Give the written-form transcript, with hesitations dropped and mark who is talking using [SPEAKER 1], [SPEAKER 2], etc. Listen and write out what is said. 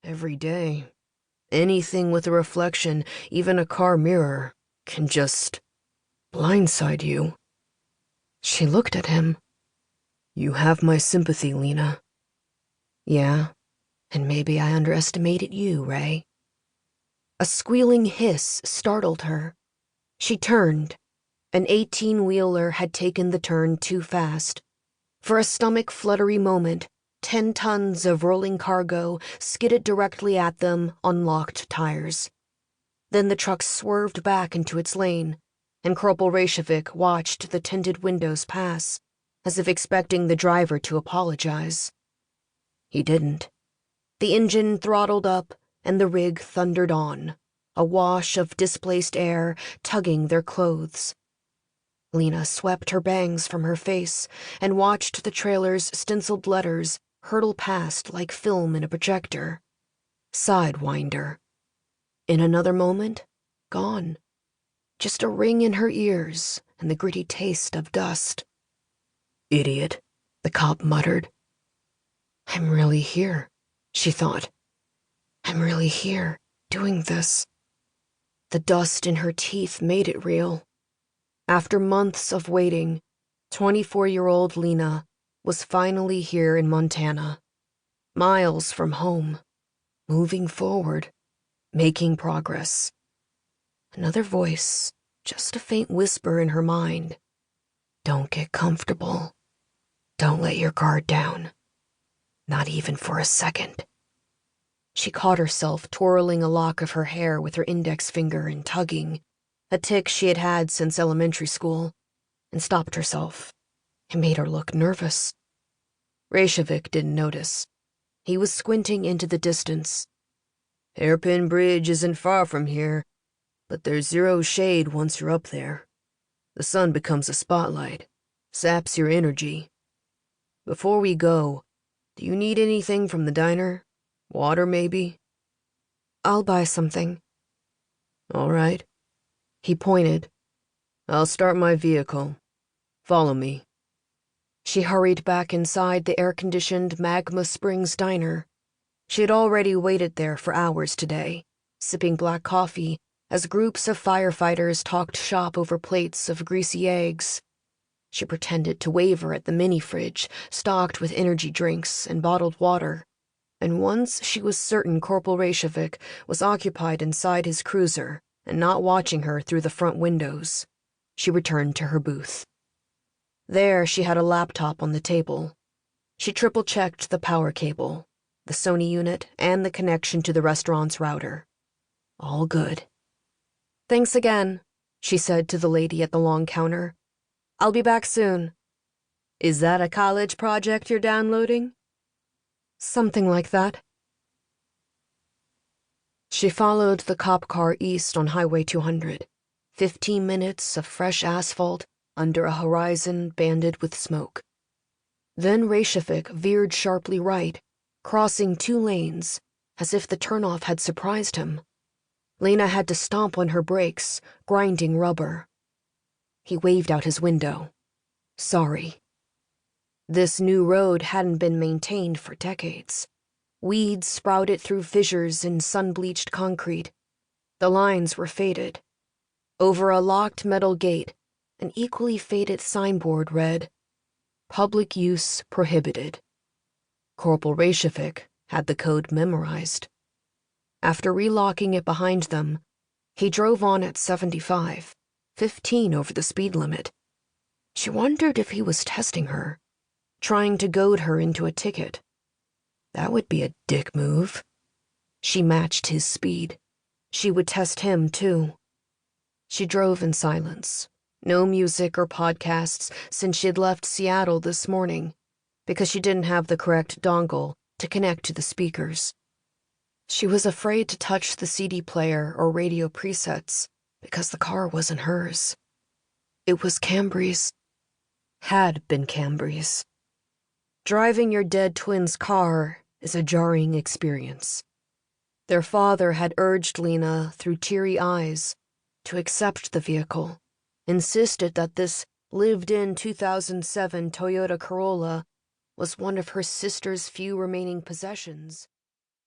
[SPEAKER 1] every day. Anything with a reflection, even a car mirror, can just blindside you. She looked at him. You have my sympathy, Lena. Yeah, and maybe I underestimated you, Ray. A squealing hiss startled her. She turned. An 18-wheeler had taken the turn too fast. For a stomach-fluttery moment, 10 tons of rolling cargo skidded directly at them on locked tires. Then the truck swerved back into its lane, and Corporal Reykjavik watched the tinted windows pass, as if expecting the driver to apologize. He didn't. The engine throttled up, and the rig thundered on, a wash of displaced air tugging their clothes. Lena swept her bangs from her face and watched the trailer's stenciled letters hurtle past like film in a projector. Sidewinder. In another moment, gone. Just a ring in her ears and the gritty taste of dust. Idiot, the cop muttered. I'm really here, she thought. I'm really here, doing this. The dust in her teeth made it real. After months of waiting, 24-year-old Lena was finally here in Montana, miles from home, moving forward, making progress. Another voice, just a faint whisper in her mind. Don't get comfortable. Don't let your guard down. Not even for a second. She caught herself twirling a lock of her hair with her index finger and tugging, a tic she had had since elementary school, and stopped herself. It made her look nervous. Reykjavik didn't notice. He was squinting into the distance. Hairpin Bridge isn't far from here, but there's zero shade once you're up there. The sun becomes a spotlight, saps your energy. Before we go, do you need anything from the diner? Water, maybe? I'll buy something. All right. He pointed. I'll start my vehicle. Follow me. She hurried back inside the air-conditioned Magma Springs diner. She had already waited there for hours today, sipping black coffee as groups of firefighters talked shop over plates of greasy eggs. She pretended to waver at the mini-fridge, stocked with energy drinks and bottled water, and once she was certain Corporal Reykjavik was occupied inside his cruiser and not watching her through the front windows, she returned to her booth. There she had a laptop on the table. She triple-checked the power cable, the Sony unit, and the connection to the restaurant's router. All good. Thanks again, she said to the lady at the long counter. I'll be back soon. Is that a college project you're downloading? Something like that. She followed the cop car east on Highway 200, 15 minutes of fresh asphalt under a horizon banded with smoke. Then Reykjavik veered sharply right, crossing 2 lanes, as if the turnoff had surprised him. Lena had to stomp on her brakes, grinding rubber. He waved out his window. Sorry. This new road hadn't been maintained for decades. Weeds sprouted through fissures in sun-bleached concrete. The lines were faded. Over a locked metal gate, an equally faded signboard read, Public Use Prohibited. Corporal Reykjavik had the code memorized. After relocking it behind them, he drove on at 75, 15 over the speed limit. She wondered if he was testing her, trying to goad her into a ticket. That would be a dick move. She matched his speed. She would test him, too. She drove in silence. No music or podcasts since she'd left Seattle this morning, because she didn't have the correct dongle to connect to the speakers. She was afraid to touch the CD player or radio presets because the car wasn't hers. It was Cambry's. Had been Cambry's. Driving your dead twin's car is a jarring experience. Their father had urged Lena through teary eyes to accept the vehicle, insisted that this lived-in 2007 Toyota Corolla was one of her sister's few remaining possessions.